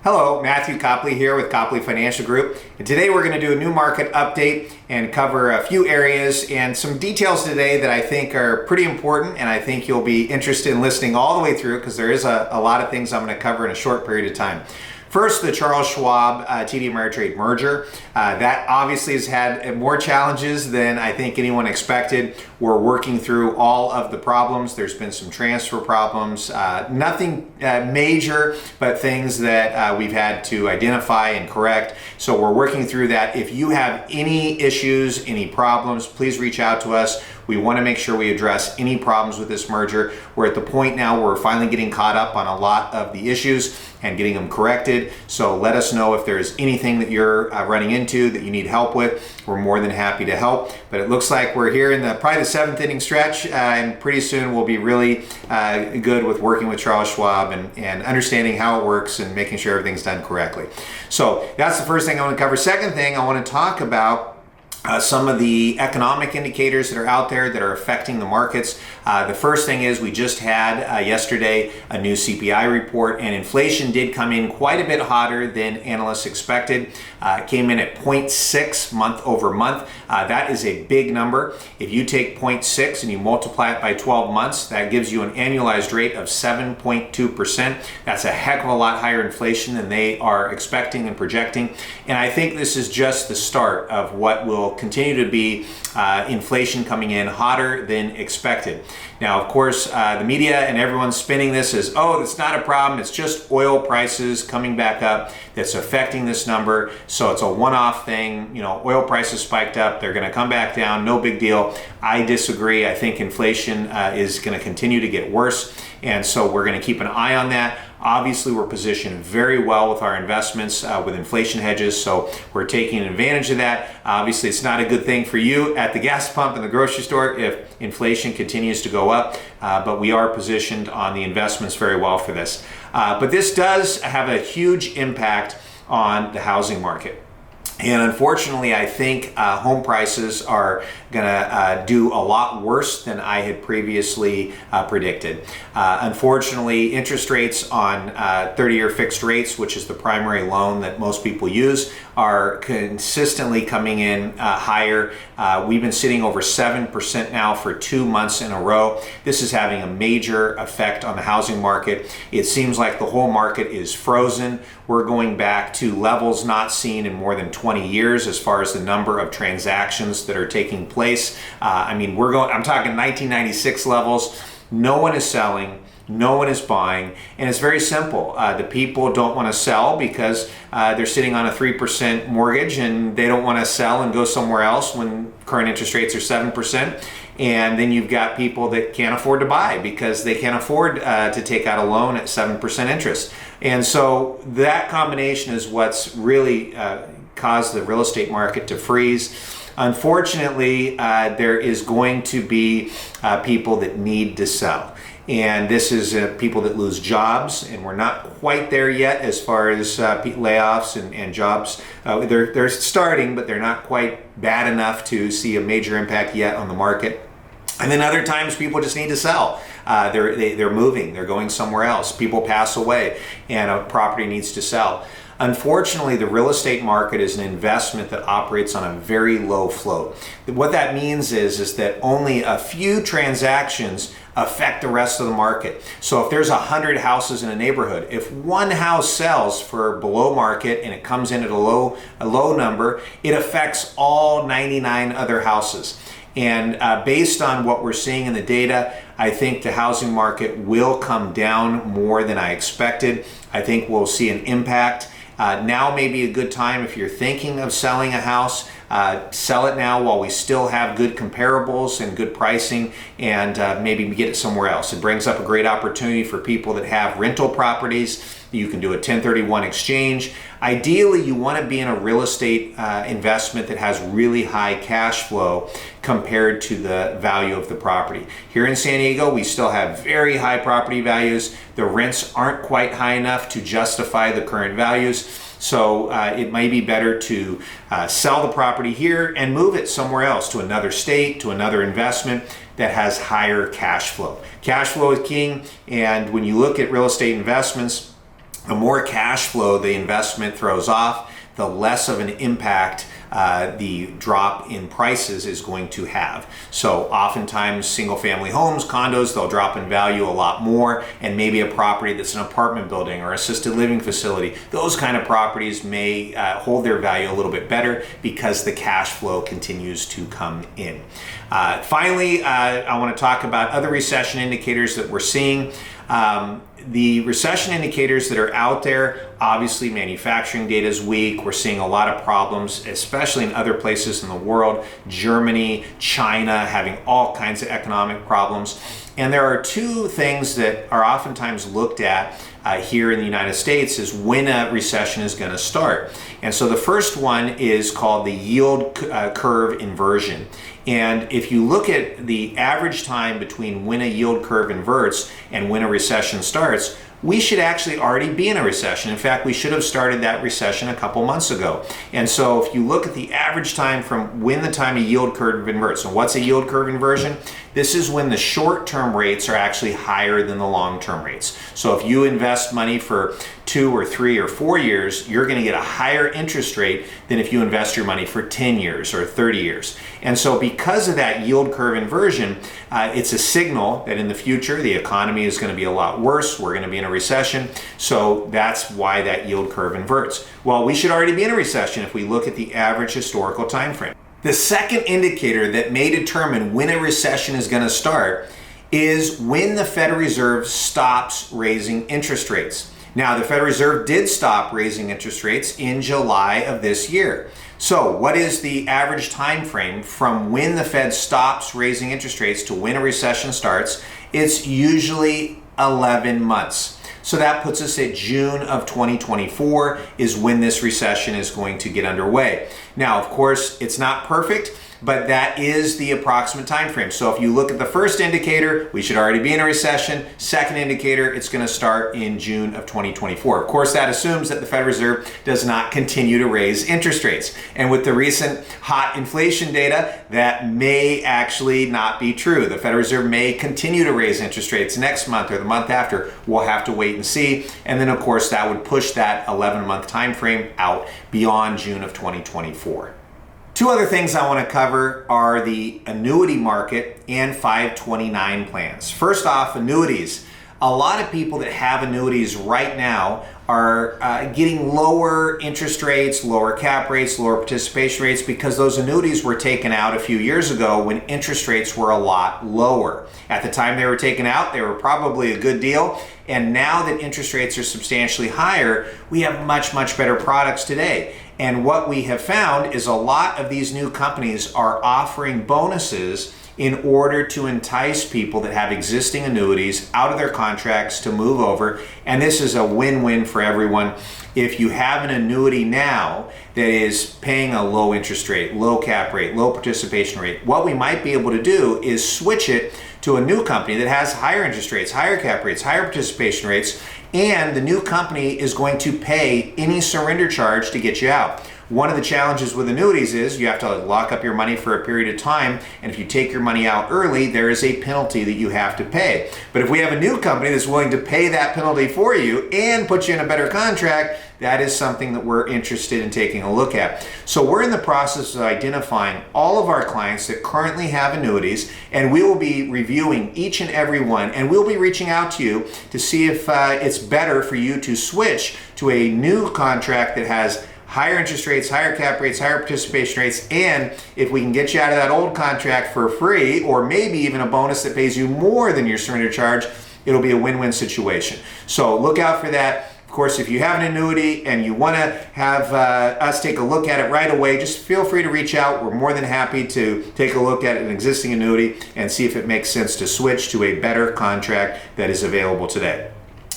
Hello, Matthew Copley here with Copley Financial Group. And today we're going to do a new market update and cover a few areas and some details today that I think are pretty important, and I think you'll be interested in listening all the way through because there is a lot of things I'm going to cover in a short period of time. First, the Charles Schwab TD Ameritrade merger. That obviously has had more challenges than I think anyone expected. We're working through all of the problems. There's been some transfer problems, nothing major, but things that we've had to identify and correct. So we're working through that. If you have any issues, any problems, please reach out to us. We want to make sure we address any problems with this merger. We're at the point now where we're finally getting caught up on a lot of the issues and getting them corrected. So let us know if there's anything that you're running into that you need help with. We're more than happy to help. But it looks like we're here in probably the seventh inning stretch, and pretty soon we'll be really good with working with Charles Schwab and understanding how it works and making sure everything's done correctly. So that's the first thing I want to cover. Second thing, I want to talk about some of the economic indicators that are out there that are affecting the markets. The first thing is we just had yesterday a new CPI report, and inflation did come in quite a bit hotter than analysts expected. It came in at 0.6 month over month. That is a big number. If you take 0.6 and you multiply it by 12 months, that gives you an annualized rate of 7.2%. That's a heck of a lot higher inflation than they are expecting and projecting. And I think this is just the start of what will continue to be inflation coming in hotter than expected. Now, of course, the media and everyone's spinning this as, oh, it's not a problem. It's just oil prices coming back up that's affecting this number. So it's a one-off thing. You know, oil prices spiked up. They're going to come back down. No big deal. I disagree. I think inflation is going to continue to get worse. And so we're going to keep an eye on that. Obviously, we're positioned very well with our investments with inflation hedges, so we're taking advantage of that. Obviously, it's not a good thing for you at the gas pump and the grocery store if inflation continues to go up, but we are positioned on the investments very well for this. But this does have a huge impact on the housing market. And unfortunately, I think home prices are going to do a lot worse than I had previously predicted. Unfortunately, interest rates on 30-year fixed rates, which is the primary loan that most people use, are consistently coming in higher. We've been sitting over 7% now for 2 months in a row. This is having a major effect on the housing market. It seems like the whole market is frozen. We're going back to levels not seen in more than 20 years as far as the number of transactions that are taking place. I'm talking 1996 levels. No one is selling. No one is buying, and it's very simple. The people don't want to sell because they're sitting on a 3% mortgage and they don't want to sell and go somewhere else when current interest rates are 7%. And then you've got people that can't afford to buy because they can't afford to take out a loan at 7% interest. And so that combination is what's really caused the real estate market to freeze. Unfortunately, there is going to be people that need to sell. And this is people that lose jobs, and we're not quite there yet as far as layoffs and jobs. They're starting, but they're not quite bad enough to see a major impact yet on the market. And then other times people just need to sell. They're moving, they're going somewhere else. People pass away and a property needs to sell. Unfortunately, the real estate market is an investment that operates on a very low float. What that means is that only a few transactions affect the rest of the market. So if there's 100 houses in a neighborhood, if one house sells for below market and it comes in at a low number, it affects all 99 other houses. And based on what we're seeing in the data, I think the housing market will come down more than I expected. I think we'll see an impact. Now may be a good time if you're thinking of selling a house. Sell it now while we still have good comparables and good pricing, and maybe get it somewhere else. It brings up a great opportunity for people that have rental properties. You can do a 1031 exchange. Ideally, you want to be in a real estate investment that has really high cash flow compared to the value of the property. Here in San Diego, we still have very high property values. The rents aren't quite high enough to justify the current values. So it may be better to sell the property here and move it somewhere else, to another state, to another investment that has higher cash flow. Cash flow is king, and when you look at real estate investments, the more cash flow the investment throws off, the less of an impact the drop in prices is going to have. So oftentimes single family homes, condos, they'll drop in value a lot more, and maybe a property that's an apartment building or assisted living facility, those kind of properties may hold their value a little bit better because the cash flow continues to come in. Finally, I want to talk about other recession indicators that we're seeing. The recession indicators that are out there, obviously manufacturing data is weak. We're seeing a lot of problems, especially in other places in the world. Germany, China, having all kinds of economic problems. And there are two things that are oftentimes looked at here in the United States is when a recession is going to start. And so the first one is called the yield curve inversion. And if you look at the average time between when a yield curve inverts and when a recession starts, we should actually already be in a recession. In fact, we should have started that recession a couple months ago. And so if you look at the average time from when the time a yield curve inverts, and what's a yield curve inversion? This is when the short-term rates are actually higher than the long-term rates. So if you invest money for 2 or 3 or 4 years, you're going to get a higher interest rate than if you invest your money for 10 years or 30 years. And so because of that yield curve inversion, it's a signal that in the future the economy is going to be a lot worse. We're going to be in a recession. So that's why that yield curve inverts. Well, we should already be in a recession if we look at the average historical time frame. The second indicator that may determine when a recession is going to start is when the Federal Reserve stops raising interest rates. Now, the Federal Reserve did stop raising interest rates in July of this year. So what is the average time frame from when the Fed stops raising interest rates to when a recession starts? It's usually 11 months. So that puts us at June of 2024 is when this recession is going to get underway. Now, of course, it's not perfect, but that is the approximate time frame. So if you look at the first indicator, we should already be in a recession. Second indicator, it's going to start in June of 2024. Of course, that assumes that the Federal Reserve does not continue to raise interest rates. And with the recent hot inflation data, that may actually not be true. The Federal Reserve may continue to raise interest rates next month or the month after. We'll have to wait and see. And then, of course, that would push that 11-month time frame out beyond June of 2024. Two other things I want to cover are the annuity market and 529 plans. First off, annuities. A lot of people that have annuities right now are getting lower interest rates, lower cap rates, lower participation rates because those annuities were taken out a few years ago when interest rates were a lot lower. At the time they were taken out, they were probably a good deal. And now that interest rates are substantially higher, we have much, much better products today. And what we have found is a lot of these new companies are offering bonuses in order to entice people that have existing annuities out of their contracts to move over. And this is a win-win for everyone. If you have an annuity now that is paying a low interest rate, low cap rate, low participation rate, what we might be able to do is switch it to a new company that has higher interest rates, higher cap rates, higher participation rates, and the new company is going to pay any surrender charge to get you out. One of the challenges with annuities is you have to lock up your money for a period of time, and if you take your money out early, there is a penalty that you have to pay. But if we have a new company that's willing to pay that penalty for you and put you in a better contract, that is something that we're interested in taking a look at. So we're in the process of identifying all of our clients that currently have annuities, and we will be reviewing each and every one, and we'll be reaching out to you to see if it's better for you to switch to a new contract that has higher interest rates, higher cap rates, higher participation rates, and if we can get you out of that old contract for free, or maybe even a bonus that pays you more than your surrender charge, it'll be a win-win situation. So look out for that. Of course, if you have an annuity and you want to have us take a look at it right away, just feel free to reach out. We're more than happy to take a look at an existing annuity and see if it makes sense to switch to a better contract that is available today.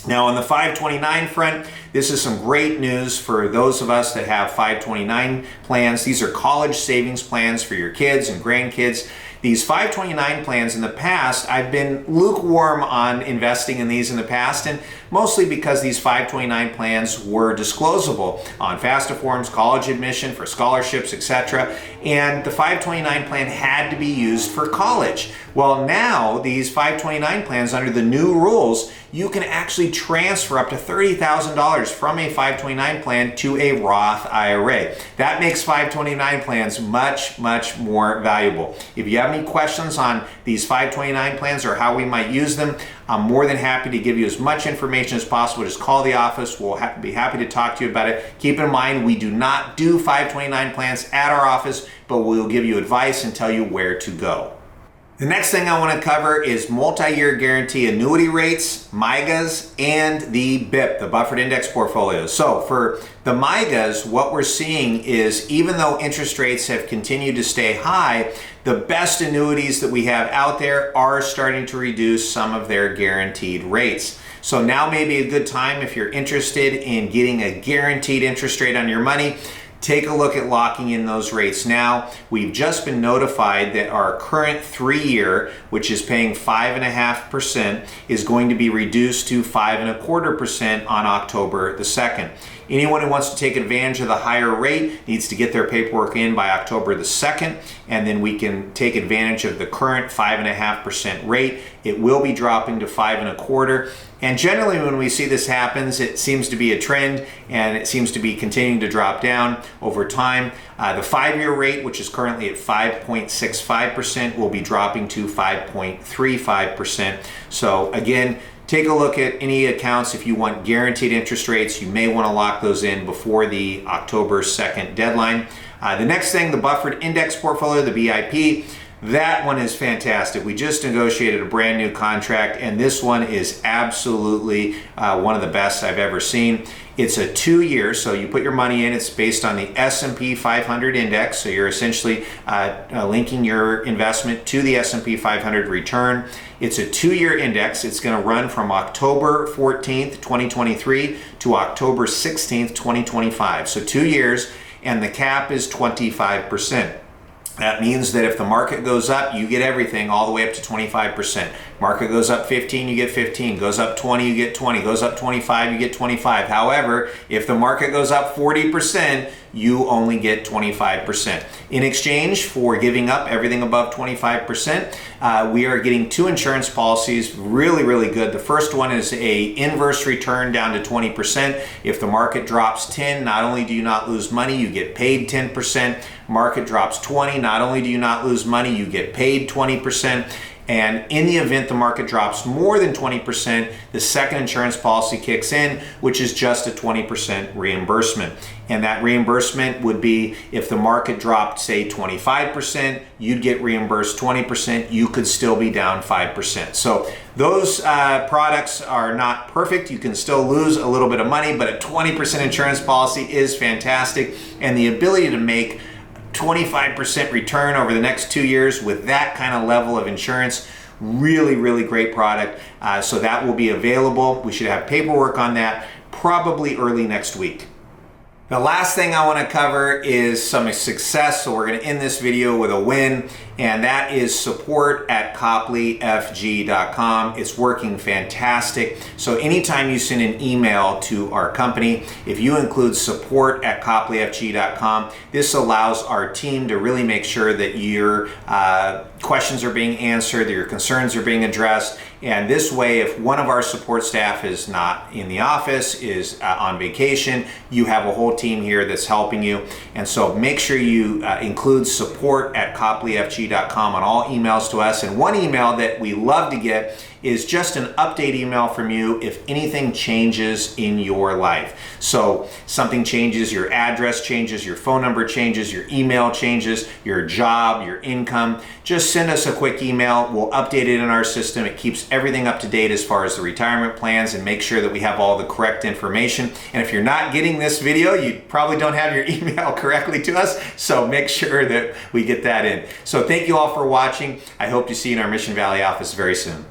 Now on the 529 front, this is some great news for those of us that have 529 plans. These are college savings plans for your kids and grandkids. These 529 plans in the past, I've been lukewarm on investing in these in the past, and mostly because these 529 plans were disclosable on FAFSA forms, college admission, for scholarships, etc. And the 529 plan had to be used for college. Well, now these 529 plans, under the new rules, you can actually transfer up to $30,000 from a 529 plan to a Roth IRA. That makes 529 plans much, much more valuable. If you have any questions on these 529 plans or how we might use them, I'm more than happy to give you as much information as possible. Just call the office. We'll be happy to talk to you about it. Keep in mind, we do not do 529 plans at our office, but we'll give you advice and tell you where to go. The next thing I want to cover is multi-year guarantee annuity rates, MYGAs, and the BIP, the buffered index portfolios. So for the MYGAs, what we're seeing is, even though interest rates have continued to stay high, the best annuities that we have out there are starting to reduce some of their guaranteed rates. So now may be a good time, if you're interested in getting a guaranteed interest rate on your money, take a look at locking in those rates now. We've just been notified that our current 3-year, which is paying 5.5%, is going to be reduced to 5.25% on October the 2nd. Anyone who wants to take advantage of the higher rate needs to get their paperwork in by October the 2nd, and then we can take advantage of the current 5.5% rate. It will be dropping to 5.25%. And generally when we see this happens, it seems to be a trend, and it seems to be continuing to drop down over time. The 5-year rate, which is currently at 5.65%, will be dropping to 5.35%. So again, take a look at any accounts. If you want guaranteed interest rates, you may want to lock those in before the October 2nd deadline. The next thing, the buffered index portfolio, the BIP, that one is fantastic. We just negotiated a brand new contract, and this one is absolutely one of the best I've ever seen. It's a 2-year, so you put your money in. It's based on the S&P 500 index, so you're essentially linking your investment to the S&P 500 return. It's a 2-year index. It's going to run from October 14th, 2023 to October 16th, 2025. So 2 years, and the cap is 25%. That means that if the market goes up, you get everything all the way up to 25%. Market goes up 15, you get 15. Goes up 20, you get 20. Goes up 25, you get 25. However, if the market goes up 40%, you only get 25%. In exchange for giving up everything above 25%, we are getting 2 insurance policies, really, really good. The first one is a inverse return down to 20%. If the market drops 10, not only do you not lose money, you get paid 10%. Market drops 20, not only do you not lose money, you get paid 20%. And in the event the market drops more than 20%, the second insurance policy kicks in, which is just a 20% reimbursement. And that reimbursement would be, if the market dropped, say, 25%, you'd get reimbursed 20%. You could still be down 5%. So those products are not perfect. You can still lose a little bit of money, but a 20% insurance policy is fantastic. And the ability to make 25% return over the next 2 years with that kind of level of insurance, really, really great product. So that will be available. We should have paperwork on that probably early next week. The last thing I want to cover is some success. So we're going to end this video with a win, and that is support at copleyfg.com. It's working fantastic. So anytime you send an email to our company, if you include support at copleyfg.com, this allows our team to really make sure that your questions are being answered, that your concerns are being addressed. And this way, if one of our support staff is not in the office, is on vacation, you have a whole team here that's helping you. And so make sure you include support at copleyfg.com on all emails to us. And one email that we love to get is just an update email from you if anything changes in your life. So something changes, your address changes, your phone number changes, your email changes, your job, your income, just send us a quick email. We'll update it in our system. It keeps everything up to date as far as the retirement plans, and make sure that we have all the correct information. And if you're not getting this video, you probably don't have your email correctly to us, so make sure that we get that in. So thank you all for watching. I hope to see you in our Mission Valley office very soon.